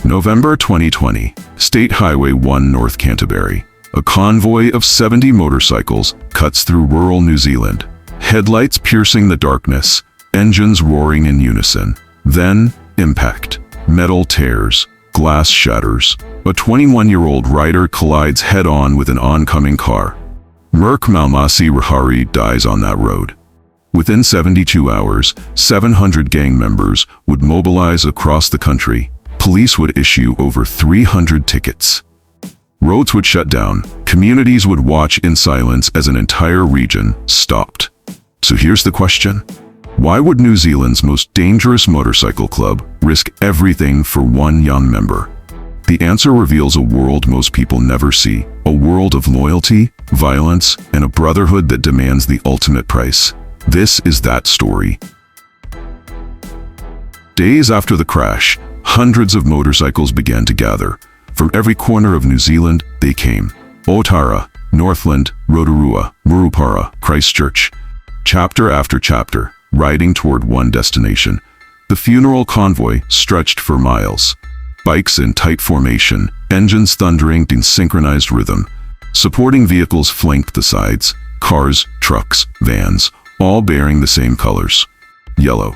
November 2020, State Highway 1 North Canterbury. A convoy of 70 motorcycles cuts through rural New Zealand. Headlights piercing the darkness, engines roaring in unison. Then, impact. Metal tears, glass shatters. A 21-year-old rider collides head-on with an oncoming car. Merc Maumasi-Rihari dies on that road. Within 72 hours, 700 gang members would mobilize across the country. Police would issue over 300 tickets. Roads would shut down. Communities would watch in silence as an entire region stopped. So here's the question. Why would New Zealand's most dangerous motorcycle club risk everything for one young member? The answer reveals a world most people never see. A world of loyalty, violence, and a brotherhood that demands the ultimate price. This is that story. Days after the crash, hundreds of motorcycles began to gather. From every corner of New Zealand, they came. Otara, Northland, Rotorua, Murupara, Christchurch. Chapter after chapter, riding toward one destination. The funeral convoy stretched for miles. Bikes in tight formation, engines thundering in synchronized rhythm. Supporting vehicles flanked the sides. Cars, trucks, vans, all bearing the same colors. Yellow.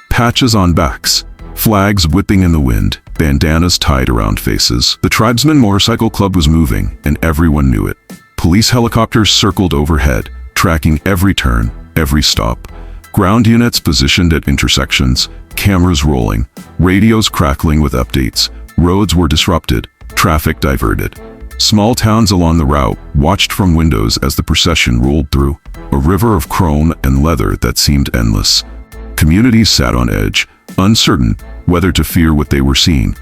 Patches on backs. Flags whipping in the wind, bandanas tied around faces. The Tribesmen Motorcycle Club was moving, and everyone knew it. Police helicopters circled overhead, tracking every turn, every stop. Ground units positioned at intersections, cameras rolling, radios crackling with updates. Roads were disrupted, traffic diverted. Small towns along the route watched from windows as the procession rolled through, a river of chrome and leather that seemed endless. Communities sat on edge, uncertain whether to fear what they were seeing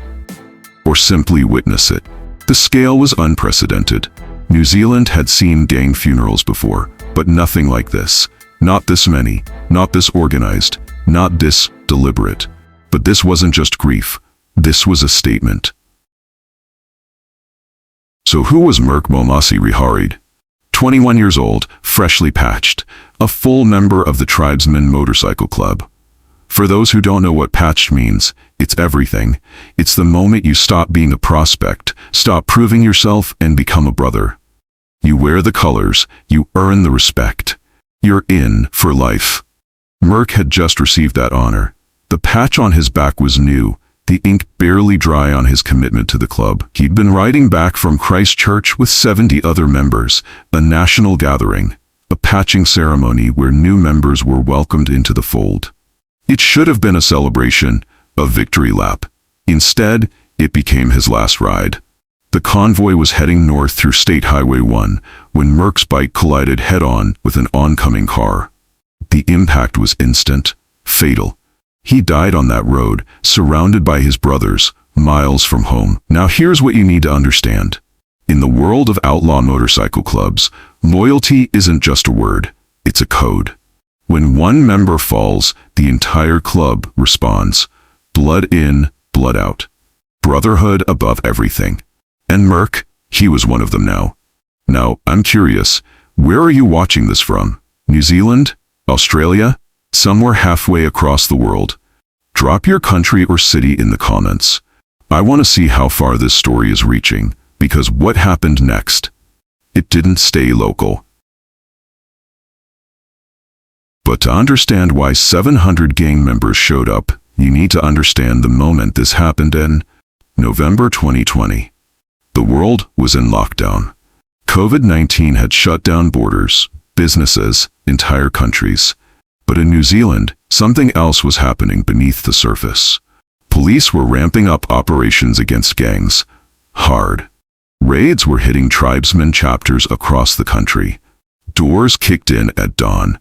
or simply witness it. The scale was unprecedented. New Zealand had seen gang funerals before, but nothing like this. Not this many, not this organized, not this deliberate. But this wasn't just grief. This was a statement. So who was Merc Maumasi-Rihari? 21 years old, freshly patched, a full member of the Tribesmen Motorcycle Club. For those who don't know what patched means, it's everything. It's the moment you stop being a prospect, stop proving yourself, and become a brother. You wear the colors, you earn the respect. You're in for life. Merc had just received that honor. The patch on his back was new, the ink barely dry on his commitment to the club. He'd been riding back from Christchurch with 70 other members, a national gathering, a patching ceremony where new members were welcomed into the fold. It should have been a celebration, a victory lap. Instead, it became his last ride. The convoy was heading north through State Highway 1 when Merc's bike collided head-on with an oncoming car. The impact was instant, fatal. He died on that road, surrounded by his brothers, miles from home. Now here's what you need to understand. In the world of outlaw motorcycle clubs, loyalty isn't just a word, it's a code. When one member falls, the entire club responds. Blood in, blood out. Brotherhood above everything. And Merc, he was one of them now. Now, I'm curious, where are you watching this from? New Zealand? Australia? Somewhere halfway across the world? Drop your country or city in the comments. I want to see how far this story is reaching, because what happened next? It didn't stay local. But to understand why 700 gang members showed up, you need to understand the moment this happened in November 2020. The world was in lockdown. COVID-19 had shut down borders, businesses, entire countries. But in New Zealand, something else was happening beneath the surface. Police were ramping up operations against gangs. Hard. Raids were hitting tribesmen chapters across the country. Doors kicked in at dawn.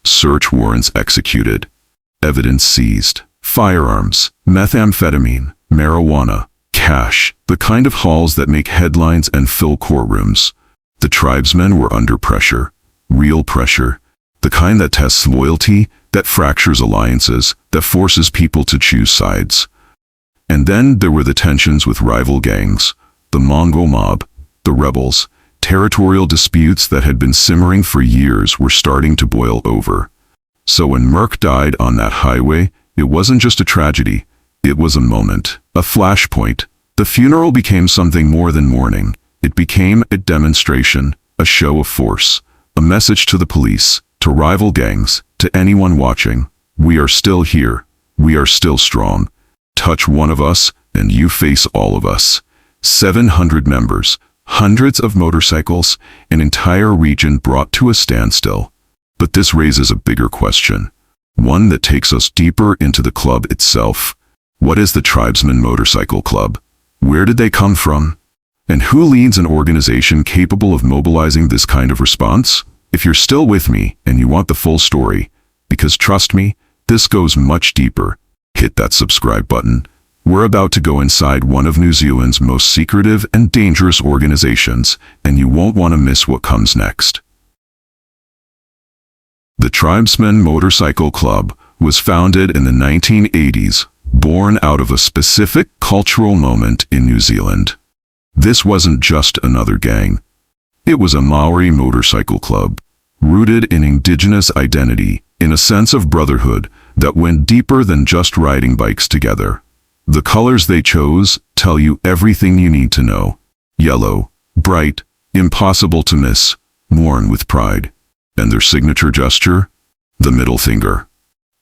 Search warrants executed. Evidence seized. Firearms, methamphetamine, marijuana, cash, the kind of hauls that make headlines and fill courtrooms. The tribesmen were under pressure. Real pressure. The kind that tests loyalty, that fractures alliances, that forces people to choose sides. And then there were the tensions with rival gangs, the Mongrel Mob, the rebels. Territorial disputes that had been simmering for years were starting to boil over. So when Merc died on that highway, it wasn't just a tragedy, It was a moment, a flashpoint. The funeral became something more than mourning. It became a demonstration, a show of force, a message to the police, to rival gangs, to anyone watching. We are still here. We are still strong. Touch one of us, and you face all of us. 700 members, hundreds of motorcycles, an entire region brought to a standstill. But this raises a bigger question, one that takes us deeper into the club itself. What is the Tribesmen Motorcycle Club? Where did they come from? And who leads an organization capable of mobilizing this kind of response? If you're still with me and you want the full story, because trust me, this goes much deeper, hit that subscribe button. We're about to go inside one of New Zealand's most secretive and dangerous organizations, and you won't want to miss what comes next. The Tribesmen Motorcycle Club was founded in the 1980s, born out of a specific cultural moment in New Zealand. This wasn't just another gang. It was a Maori motorcycle club, rooted in indigenous identity, in a sense of brotherhood that went deeper than just riding bikes together. The colors they chose tell you everything you need to know. Yellow, bright, impossible to miss, worn with pride. And their signature gesture? The middle finger.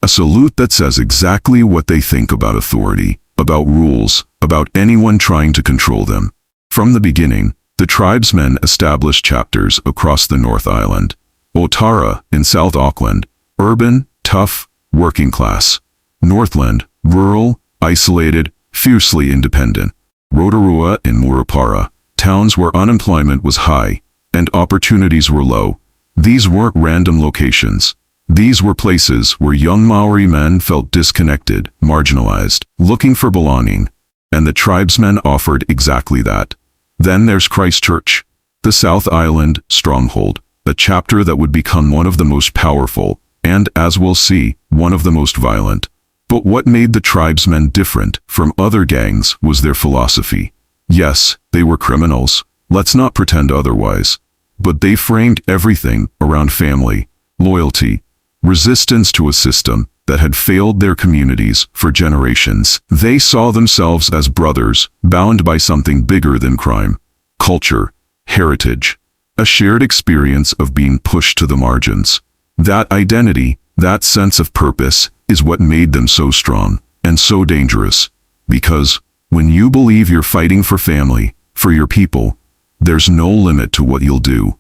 A salute that says exactly what they think about authority, about rules, about anyone trying to control them. From the beginning, the tribesmen established chapters across the North Island. Otara in South Auckland, urban, tough, working class. Northland, rural, isolated, fiercely independent. Rotorua in Murupara, towns where unemployment was high and opportunities were low. These weren't random locations. These were places where young Maori men felt disconnected, marginalized, looking for belonging. And the tribesmen offered exactly that. Then there's Christchurch, the South Island stronghold, a chapter that would become one of the most powerful, and, as we'll see, one of the most violent. But what made the tribesmen different from other gangs was their philosophy. Yes, they were criminals. Let's not pretend otherwise. But they framed everything around family, loyalty, resistance to a system that had failed their communities for generations. They saw themselves as brothers, bound by something bigger than crime, culture, heritage, a shared experience of being pushed to the margins. That identity, that sense of purpose, is what made them so strong and so dangerous. Because when you believe you're fighting for family, for your people, there's no limit to what you'll do.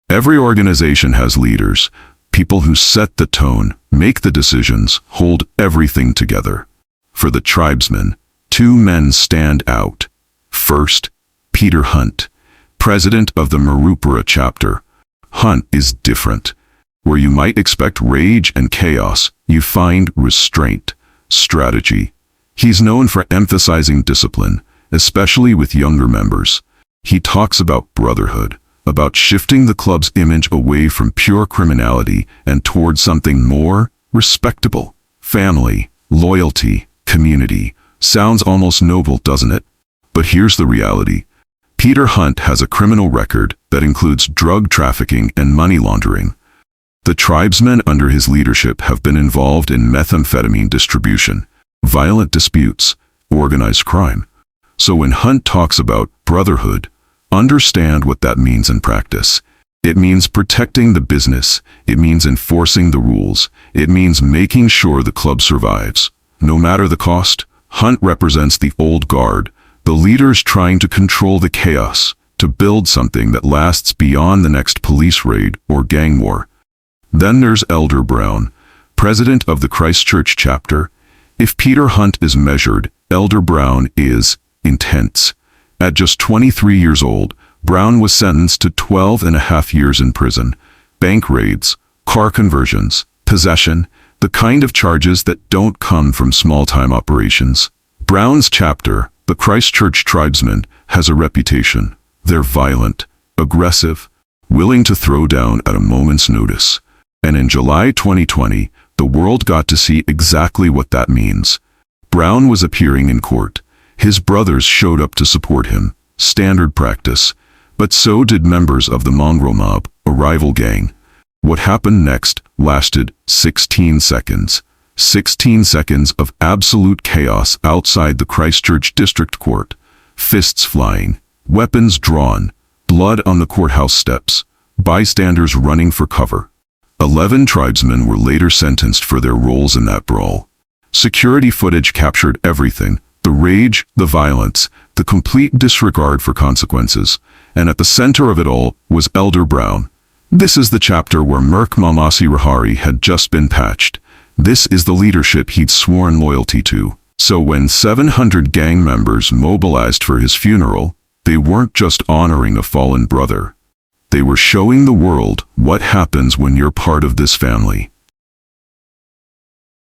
Every organization has leaders, people who set the tone, make the decisions, hold everything together. For the tribesmen, two men stand out. First, Peter Hunt, president of the Murupara chapter. Hunt is different. Where you might expect rage and chaos, you find restraint, strategy. He's known for emphasizing discipline, especially with younger members. He talks about brotherhood, about shifting the club's image away from pure criminality and toward something more respectable. Family, loyalty, community. Sounds almost noble, doesn't it? But here's the reality. Peter Hunt has a criminal record that includes drug trafficking and money laundering. The tribesmen under his leadership have been involved in methamphetamine distribution, violent disputes, organized crime. So when Hunt talks about brotherhood, understand what that means in practice. It means protecting the business. It means enforcing the rules. It means making sure the club survives. No matter the cost. Hunt represents the old guard, the leaders trying to control the chaos, to build something that lasts beyond the next police raid or gang war. Then there's Elder Brown, president of the Christchurch chapter. If Peter Hunt is measured, Elder Brown is intense. At just 23 years old, Brown was sentenced to 12.5 years in prison. Bank raids, car conversions, possession, the kind of charges that don't come from small-time operations. Brown's chapter, the Christchurch Tribesmen, has a reputation. They're violent, aggressive, willing to throw down at a moment's notice. And in July 2020, the world got to see exactly what that means. Brown was appearing in court. His brothers showed up to support him, standard practice. But so did members of the Mongrel Mob, a rival gang. What happened next lasted 16 seconds. 16 seconds of absolute chaos outside the Christchurch District Court. Fists flying, weapons drawn, blood on the courthouse steps, bystanders running for cover. 11 tribesmen were later sentenced for their roles in that brawl. Security footage captured everything: the rage, the violence, the complete disregard for consequences. And at the center of it all was Elder Brown. This is the chapter where Merc Maumasi-Rihari had just been patched. This is the leadership he'd sworn loyalty to. So when 700 gang members mobilized for his funeral, they weren't just honoring a fallen brother. They were showing the world what happens when you're part of this family.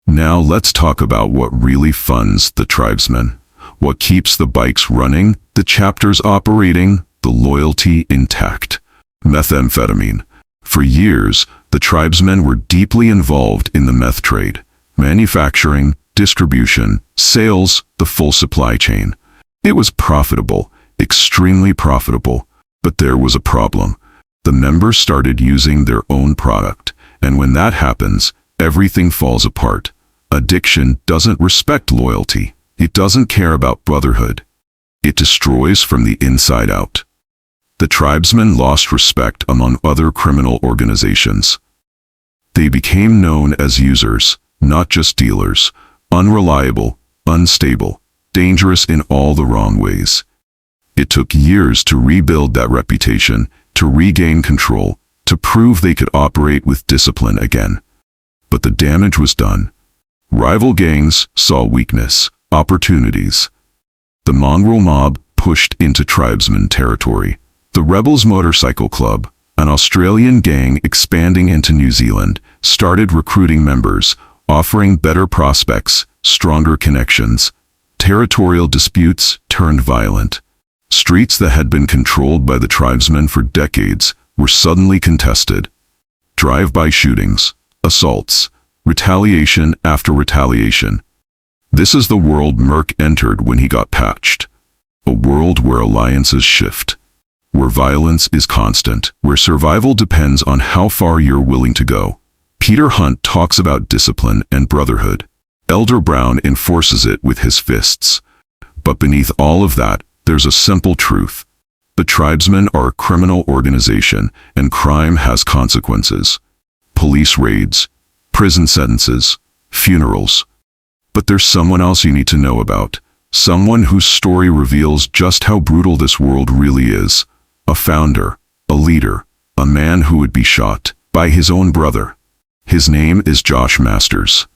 Now let's talk about what really funds the tribesmen. What keeps the bikes running, the chapters operating, the loyalty intact. Methamphetamine. For years, the tribesmen were deeply involved in the meth trade. Manufacturing, distribution, sales, the full supply chain. It was profitable, extremely profitable. But there was a problem. The members started using their own product, and when that happens, everything falls apart. Addiction doesn't respect loyalty. It doesn't care about brotherhood. It destroys from the inside out. The tribesmen lost respect among other criminal organizations. They became known as users, not just dealers, unreliable, unstable, dangerous in all the wrong ways. It took years to rebuild that reputation, to regain control, to prove they could operate with discipline again. But the damage was done. Rival gangs saw weakness, opportunities. The Mongrel Mob pushed into tribesmen territory. The Rebels Motorcycle Club, an Australian gang expanding into New Zealand, started recruiting members, offering better prospects, stronger connections. Territorial disputes turned violent. Streets that had been controlled by the tribesmen for decades were suddenly contested. Drive-by shootings, assaults, retaliation after retaliation. This is the world Merc entered when he got patched. A world where alliances shift, where violence is constant, where survival depends on how far you're willing to go. Peter Hunt talks about discipline and brotherhood. Elder Brown enforces it with his fists. But beneath all of that, there's a simple truth. The tribesmen are a criminal organization, and crime has consequences. Police raids, prison sentences, funerals. But there's someone else you need to know about. Someone whose story reveals just how brutal this world really is. A founder, a leader, a man who would be shot by his own brother. His name is Josh Masters.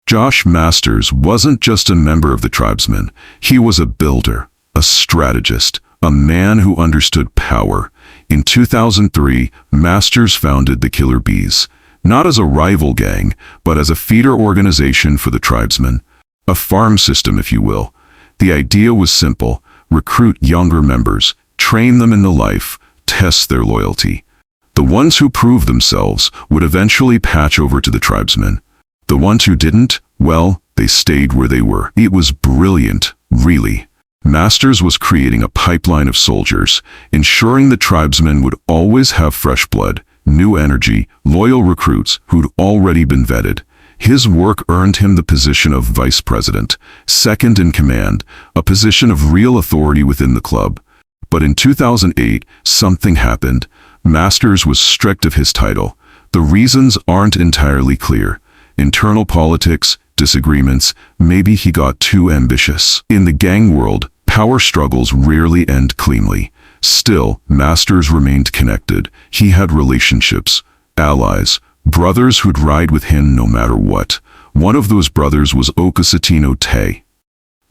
Josh Masters wasn't just a member of the tribesmen. He was a builder, a strategist, a man who understood power. In 2003, Masters founded the killerbeez, not as a rival gang, but as a feeder organization for the tribesmen. A farm system, if you will. The idea was simple: recruit younger members, train them in the life, test their loyalty. The ones who proved themselves would eventually patch over to the tribesmen. The ones who didn't, well, they stayed where they were. It was brilliant, really. Masters was creating a pipeline of soldiers, ensuring the tribesmen would always have fresh blood, new energy, loyal recruits who'd already been vetted. His work earned him the position of vice president, second in command, a position of real authority within the club. But in 2008, something happened. Masters was stripped of his title. The reasons aren't entirely clear. Internal politics, disagreements, maybe he got too ambitious. In the gang world, power struggles rarely end cleanly. Still, Masters remained connected. He had relationships, allies, brothers who'd ride with him no matter what. One of those brothers was Okasatino Te,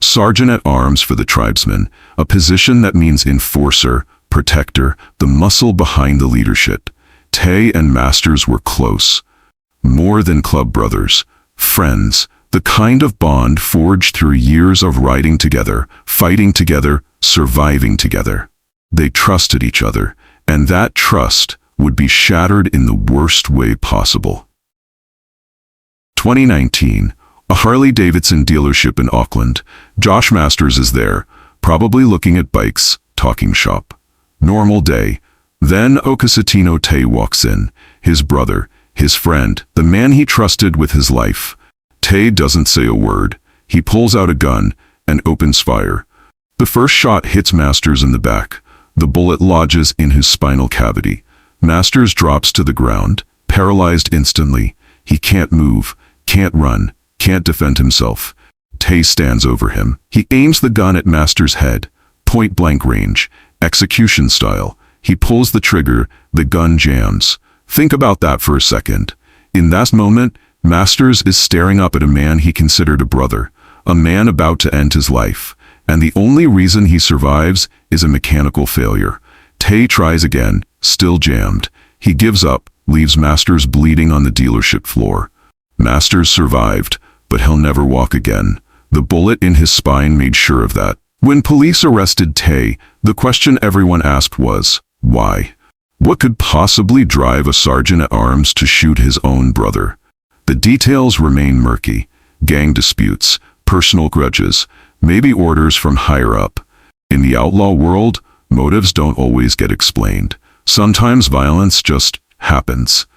Sergeant-at-Arms for the tribesmen, a position that means enforcer, protector, the muscle behind the leadership. Te and Masters were close. More than club brothers, friends, the kind of bond forged through years of riding together, fighting together, surviving together. They trusted each other, and that trust would be shattered in the worst way possible. 2019, a Harley-Davidson dealership in Auckland. Josh Masters is there, probably looking at bikes, talking shop. Normal day. Then Okasatino Te walks in, his brother, his friend, the man he trusted with his life. Tay doesn't say a word. He pulls out a gun and opens fire. The first shot hits Masters in the back. The bullet lodges in his spinal cavity. Masters drops to the ground, paralyzed instantly. He can't move, can't run, can't defend himself. Tay stands over him. He aims the gun at Masters' head, point-blank range, execution style. He pulls the trigger, the gun jams. Think about that for a second. In that moment, Masters is staring up at a man he considered a brother, a man about to end his life, and the only reason he survives is a mechanical failure. Tay tries again, still jammed. He gives up, leaves Masters bleeding on the dealership floor. Masters survived, but he'll never walk again. The bullet in his spine made sure of that. When police arrested Tay, the question everyone asked was, why? What could possibly drive a sergeant-at-arms to shoot his own brother? The details remain murky. Gang disputes, personal grudges, maybe orders from higher up. In the outlaw world, motives don't always get explained. Sometimes violence just happens.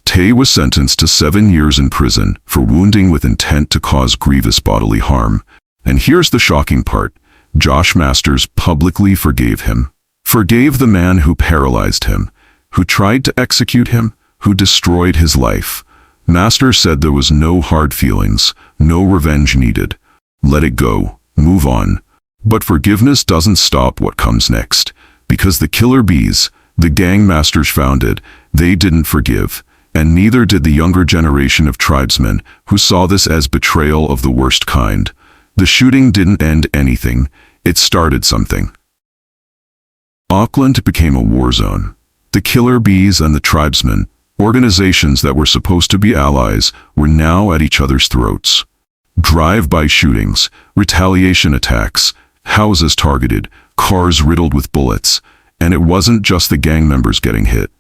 Tay was sentenced to 7 years in prison for wounding with intent to cause grievous bodily harm. And here's the shocking part. Josh Masters publicly forgave him. Forgave the man who paralyzed him, who tried to execute him, who destroyed his life. Masters said there was no hard feelings, no revenge needed. Let it go, move on. But forgiveness doesn't stop what comes next, because the killerbeez, the gang Masters founded, they didn't forgive, and neither did the younger generation of tribesmen who saw this as betrayal of the worst kind. The shooting didn't end anything, it started something. Auckland became a war zone. The killerbeez and the tribesmen, organizations that were supposed to be allies, were now at each other's throats. Drive-by shootings, retaliation attacks, houses targeted, cars riddled with bullets, and it wasn't just the gang members getting hit.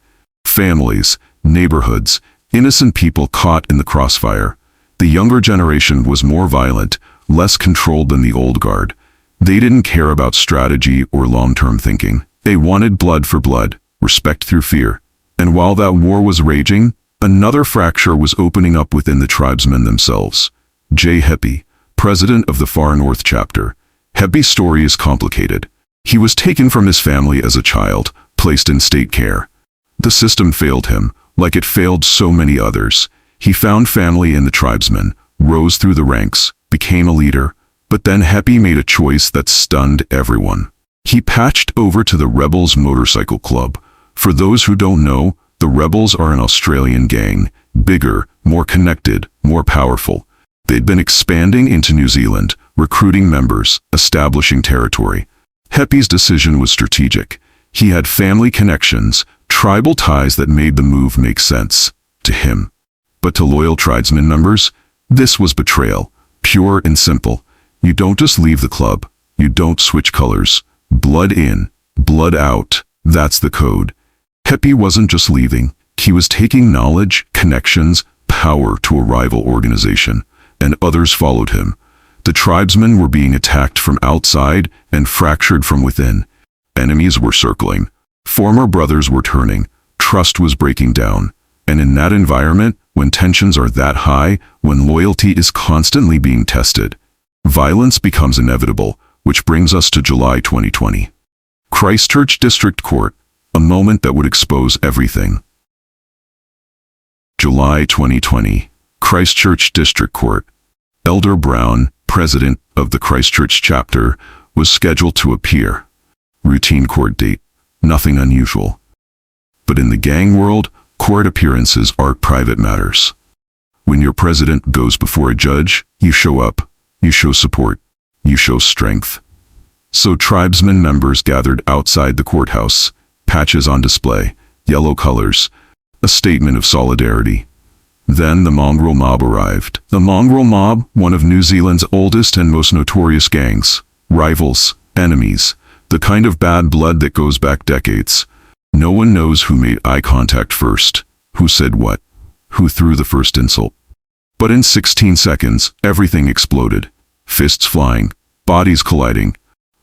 Families, neighborhoods, innocent people caught in the crossfire. The younger generation was more violent, less controlled than the old guard. They didn't care about strategy or long-term thinking. They wanted blood for blood, respect through fear. And while that war was raging, another fracture was opening up within the tribesmen themselves. J. Heppy, president of the Far North chapter. Heppy's story is complicated. He was taken from his family as a child, placed in state care. The system failed him, like it failed so many others. He found family in the tribesmen, rose through the ranks, became a leader, but then Heppy made a choice that stunned everyone. He patched over to the Rebels Motorcycle Club. For those who don't know, the Rebels are an Australian gang, bigger, more connected, more powerful. They'd been expanding into New Zealand, recruiting members, establishing territory. Heppy's decision was strategic. He had family connections, tribal ties that made the move make sense to him. But to loyal tribesmen members, this was betrayal, pure and simple. You don't just leave the club. You don't switch colors. Blood in, blood out. That's the code. Heppy wasn't just leaving. He was taking knowledge, connections, power to a rival organization, and others followed him. The tribesmen were being attacked from outside and fractured from within. Enemies were circling. Former brothers were turning. Trust was breaking down. And in that environment, when tensions are that high, when loyalty is constantly being tested, violence becomes inevitable, which brings us to July 2020. Christchurch District Court, a moment that would expose everything. July 2020, Christchurch District Court. Elder Brown, president of the Christchurch chapter, was scheduled to appear. Routine court date, nothing unusual. But in the gang world, court appearances are private matters. When your president goes before a judge, you show up, you show support, you show strength. So tribesmen members gathered outside the courthouse, patches on display, yellow colors, a statement of solidarity. Then the Mongrel Mob arrived. The Mongrel Mob, one of New Zealand's oldest and most notorious gangs. Rivals, enemies, the kind of bad blood that goes back decades. No one knows who made eye contact first, who said what, who threw the first insult. But in 16 seconds, everything exploded. Fists flying, bodies colliding,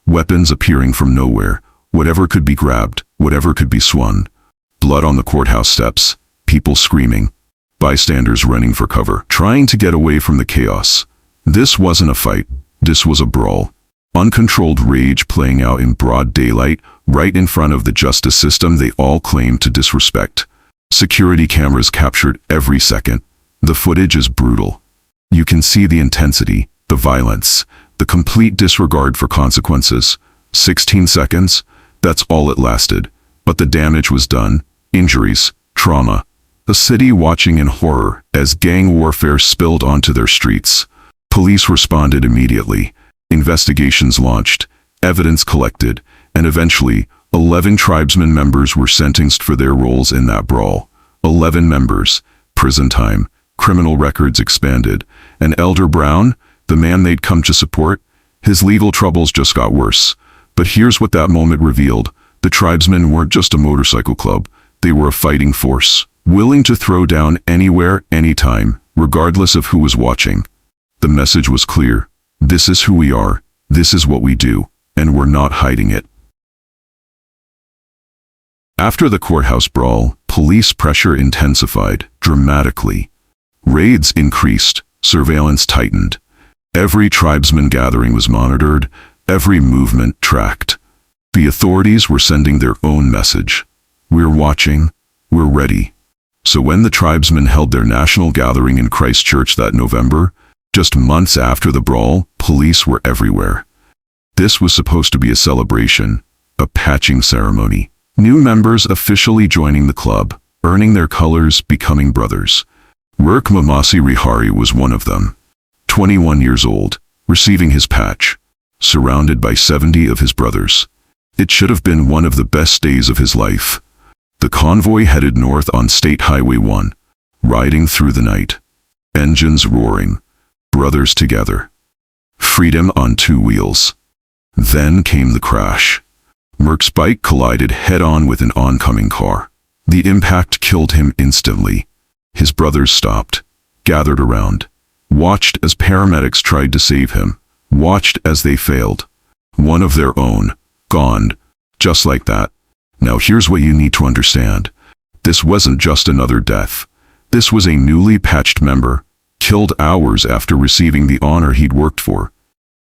weapons appearing from nowhere, whatever could be grabbed, whatever could be swung. Blood on the courthouse steps, people screaming. bystanders running for cover, trying to get away from the chaos. This wasn't a fight. This was a brawl. Uncontrolled rage playing out in broad daylight, right in front of the justice system they all claimed to disrespect. Security cameras captured every second. The footage is brutal. You can see the intensity, the violence, the complete disregard for consequences. 16 seconds? That's all it lasted. But the damage was done. Injuries, trauma. The city watching in horror as gang warfare spilled onto their streets. Police responded immediately. Investigations launched, evidence collected, and eventually, 11 tribesmen members were sentenced for their roles in that brawl. 11 members, prison time, criminal records expanded, and Elder Brown, the man they'd come to support, his legal troubles just got worse. But here's what that moment revealed. The tribesmen weren't just a motorcycle club, they were a fighting force, willing to throw down anywhere, anytime, regardless of who was watching. The message was clear. This is who we are, this is what we do, and we're not hiding it. After the courthouse brawl, police pressure intensified dramatically. Raids increased, surveillance tightened. Every tribesman gathering was monitored, every movement tracked. The authorities were sending their own message. We're watching, we're ready. So when the tribesmen held their national gathering in Christchurch that November, just months after the brawl, police were everywhere. This was supposed to be a celebration, a patching ceremony. New members officially joining the club, earning their colors, becoming brothers. Merc Maumasi-Rihari was one of them. 21 years old, receiving his patch, surrounded by 70 of his brothers. It should have been one of the best days of his life. The convoy headed north on State Highway 1, riding through the night. Engines roaring. Brothers together. Freedom on two wheels. Then came the crash. Merc's bike collided head-on with an oncoming car. The impact killed him instantly. His brothers stopped, gathered around, watched as paramedics tried to save him, watched as they failed. One of their own, gone, just like that. Now here's what you need to understand. This wasn't just another death. This was a newly patched member, killed hours after receiving the honor he'd worked for.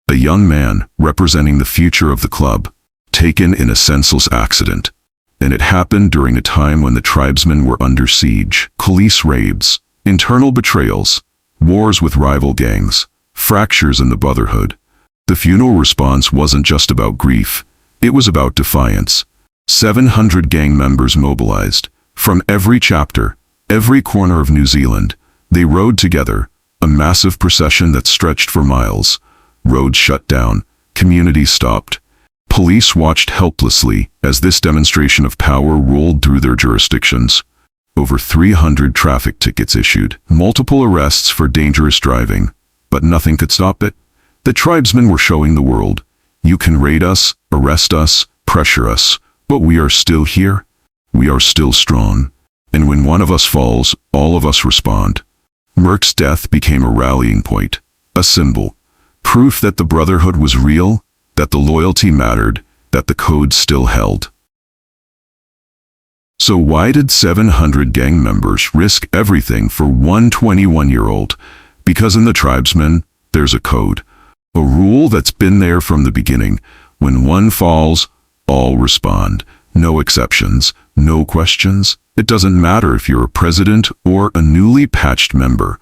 A young man, representing the future of the club, taken in a senseless accident. And it happened during a time when the tribesmen were under siege. Police raids, internal betrayals, wars with rival gangs, fractures in the brotherhood. The funeral response wasn't just about grief, it was about defiance. 700 gang members mobilized, from every chapter, every corner of New Zealand. They rode together, a massive procession that stretched for miles. Roads shut down, communities stopped. Police watched helplessly as this demonstration of power rolled through their jurisdictions. Over 300 traffic tickets issued, multiple arrests for dangerous driving, but nothing could stop it. The tribesmen were showing the world, you can raid us, arrest us, pressure us, but we are still here. We are still strong. And when one of us falls, all of us respond. Merc's death became a rallying point, a symbol, proof that the brotherhood was real, that the loyalty mattered, that the code still held. So why did 700 gang members risk everything for one 21-year-old? Because in the tribesmen, there's a code, a rule that's been there from the beginning. When one falls, all respond. No exceptions, no questions. It doesn't matter if you're a president or a newly patched member.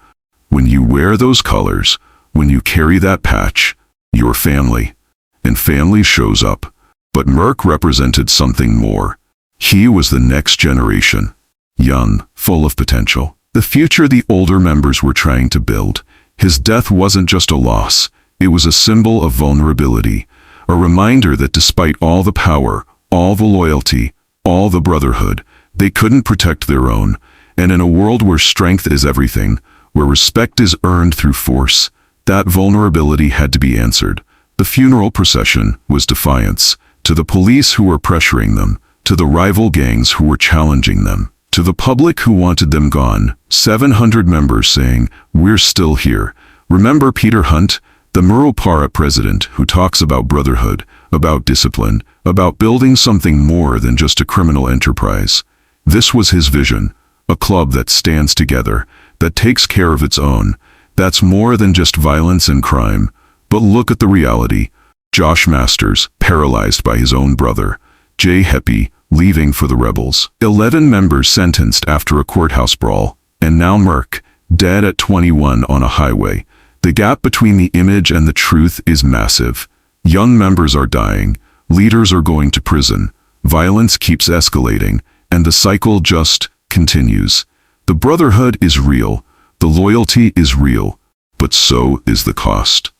When you wear those colors, when you carry that patch, you're family. And family shows up. But Merc represented something more. He was the next generation. Young, full of potential. The future the older members were trying to build. His death wasn't just a loss. It was a symbol of vulnerability. A reminder that despite all the power, all the loyalty, all the brotherhood, they couldn't protect their own. And in a world where strength is everything, where respect is earned through force, that vulnerability had to be answered. The funeral procession was defiance, to the police who were pressuring them, to the rival gangs who were challenging them, to the public who wanted them gone. 700 members saying, "We're still here." Remember Peter Hunt, the Murupara president, who talks about brotherhood, about discipline, about building something more than just a criminal enterprise. This was his vision, a club that stands together, that takes care of its own. That's more than just violence and crime. But look at the reality. Josh Masters, paralyzed by his own brother. Jay Heppy, leaving for the rebels. 11 members sentenced after a courthouse brawl. And now Merc, dead at 21 on a highway. The gap between the image and the truth is massive. Young members are dying. Leaders are going to prison. Violence keeps escalating. And the cycle just continues. The brotherhood is real. The loyalty is real. But so is the cost.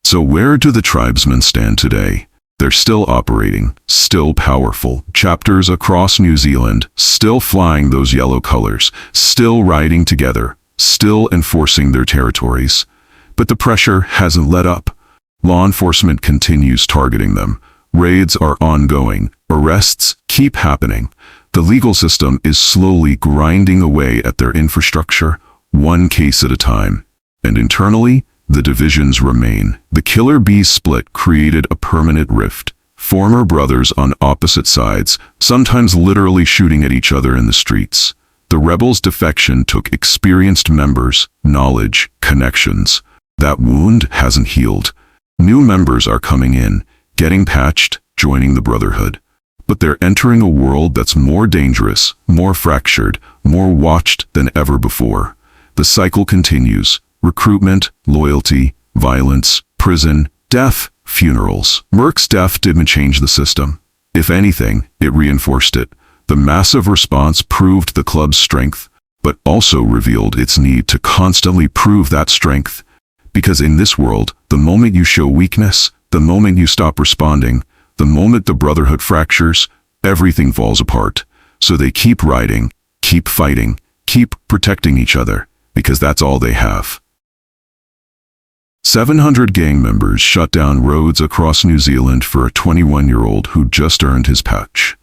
So where do the tribesmen stand today? They're still operating, still powerful. Chapters across New Zealand, still flying those yellow colors, still riding together, still enforcing their territories. But the pressure hasn't let up. Law enforcement continues targeting them. Raids are ongoing. Arrests keep happening. The legal system is slowly grinding away at their infrastructure, one case at a time. And internally, the divisions remain. The killerbeez split created a permanent rift. Former brothers on opposite sides, sometimes literally shooting at each other in the streets. The rebels' defection took experienced members, knowledge, connections. That wound hasn't healed. New members are coming in, getting patched, joining the brotherhood. But they're entering a world that's more dangerous, more fractured, more watched than ever before. The cycle continues. Recruitment, loyalty, violence, prison, death, funerals. Merc's death didn't change the system. If anything, it reinforced it. The massive response proved the club's strength, but also revealed its need to constantly prove that strength. Because in this world, the moment you show weakness, the moment you stop responding, the moment the brotherhood fractures, everything falls apart. So they keep riding, keep fighting, keep protecting each other, because that's all they have. 700 gang members shut down roads across New Zealand for a 21-year-old who just earned his patch.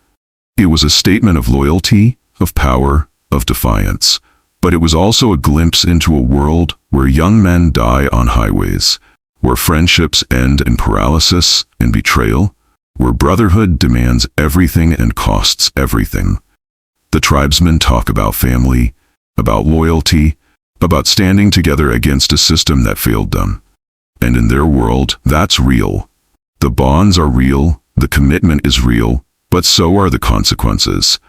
It was a statement of loyalty, of power, of defiance. But it was also a glimpse into a world where young men die on highways, where friendships end in paralysis and betrayal, where brotherhood demands everything and costs everything. The tribesmen talk about family, about loyalty, about standing together against a system that failed them. And in their world, that's real. The bonds are real, the commitment is real, but so are the consequences.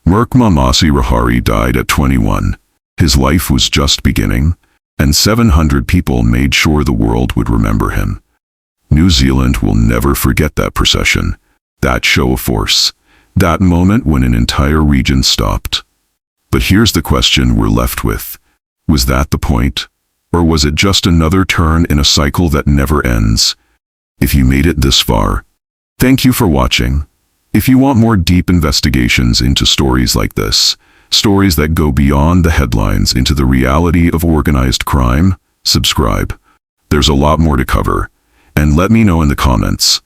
Merc Maumasi-Rihari died at 21. His life was just beginning, and 700 people made sure the world would remember him. New Zealand will never forget that procession, that show of force, that moment when an entire region stopped. But here's the question we're left with. Was that the point? Or was it just another turn in a cycle that never ends? If you made it this far, thank you for watching. If you want more deep investigations into stories like this, stories that go beyond the headlines into the reality of organized crime, subscribe. There's a lot more to cover. And let me know in the comments.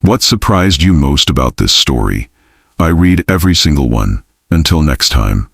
What surprised you most about this story? I read every single one. Until next time.